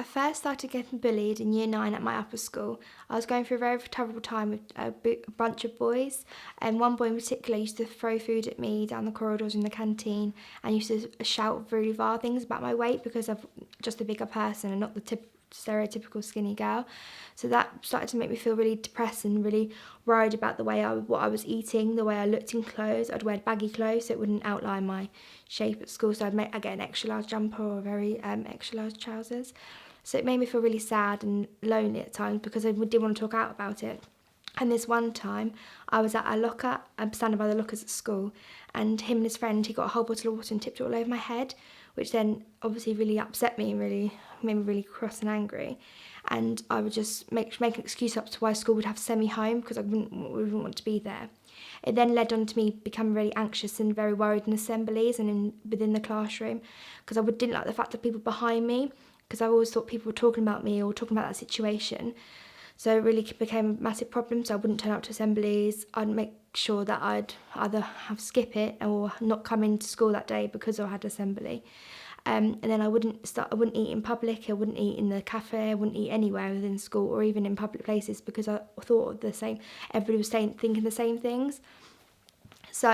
first started getting bullied in year 9 at my upper school. I was going through a very terrible time with a bunch of boys, and one boy in particular used to throw food at me down the corridors in the canteen and used to shout really vile things about my weight because I'm just a bigger person and not the stereotypical skinny girl. So that started to make me feel really depressed and really worried about what I was eating, the way I looked in clothes. I'd wear baggy clothes so it wouldn't outline my shape at school, so I'd get an extra large jumper or very extra large trousers. So it made me feel really sad and lonely at times because I didn't want to talk out about it. And this one time, I was at a locker, I'm standing by the lockers at school, and him and his friend, he got a whole bottle of water and tipped it all over my head, which then obviously really upset me and really made me really cross and angry. And I would just make an excuse up to why school would have to send me home because I wouldn't want to be there. It then led on to me becoming really anxious and very worried in assemblies and within the classroom because I didn't like the fact that people behind me, because I always thought people were talking about me or talking about that situation. So it really became a massive problem, so I wouldn't turn up to assemblies. I'd make sure that I'd either skip it or not come into school that day because I had assembly. And then I wouldn't eat in public, I wouldn't eat in the cafe, I wouldn't eat anywhere within school or even in public places because I thought everybody was thinking the same things. So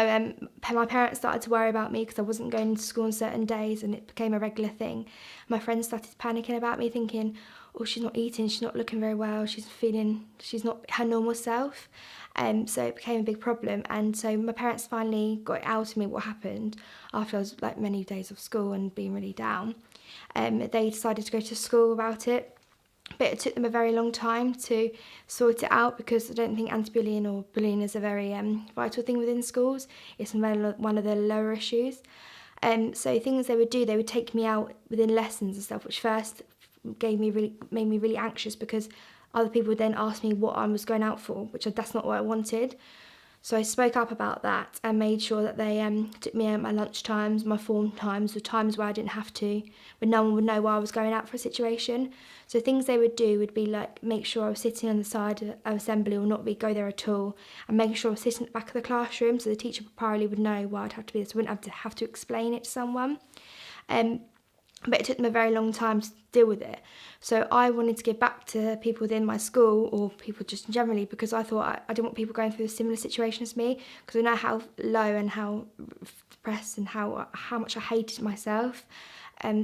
my parents started to worry about me because I wasn't going to school on certain days, and it became a regular thing. My friends started panicking about me, thinking, oh, she's not eating, she's not looking very well, she's not her normal self. So it became a big problem, and so my parents finally got it out of me what happened after I was like many days of school and being really down. They decided to go to school about it. But it took them a very long time to sort it out because I don't think anti-bullying or bullying is a very vital thing within schools. It's one of the lower issues. So things they would do, they would take me out within lessons and stuff, which first made me really anxious because other people would then ask me what I was going out for, which that's not what I wanted. So I spoke up about that and made sure that they took me out at my lunch times, my form times, the times where I didn't have to, when no one would know why I was going out for a situation. So things they would do would be like make sure I was sitting on the side of assembly or not go there at all, and making sure I was sitting at the back of the classroom so the teacher probably would know why I'd have to be there, so I wouldn't have to explain it to someone. But it took them a very long time to deal with it. So I wanted to give back to people within my school, or people just generally, because I thought I didn't want people going through a similar situation as me, because I know how low and how depressed and how much I hated myself.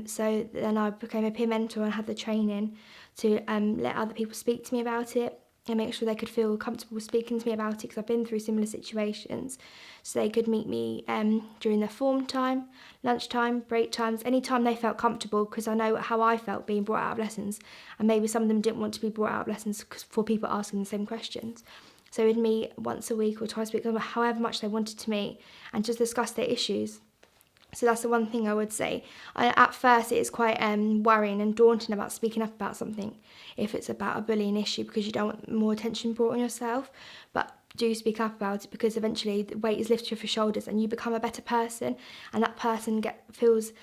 So then I became a peer mentor and had the training to let other people speak to me about it and make sure they could feel comfortable speaking to me about it, because I've been through similar situations. So they could meet me during their form time, lunchtime, break times, any time they felt comfortable, because I know how I felt being brought out of lessons, and maybe some of them didn't want to be brought out of lessons for people asking the same questions. So we'd meet once a week or twice a week, however much they wanted to meet, and just discuss their issues. So that's the one thing I would say. At first, it is quite worrying and daunting about speaking up about something if it's about a bullying issue, because you don't want more attention brought on yourself. But do speak up about it, because eventually the weight is lifted off your shoulders and you become a better person, and that person feels.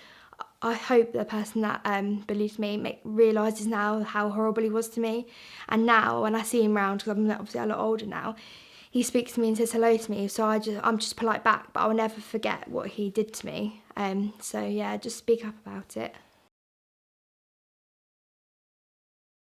I hope the person that bullied me realises now how horrible he was to me. And now when I see him round, because I'm obviously a lot older now, he speaks to me and says hello to me, so I'm just polite back, but I'll never forget what he did to me. So yeah, just speak up about it.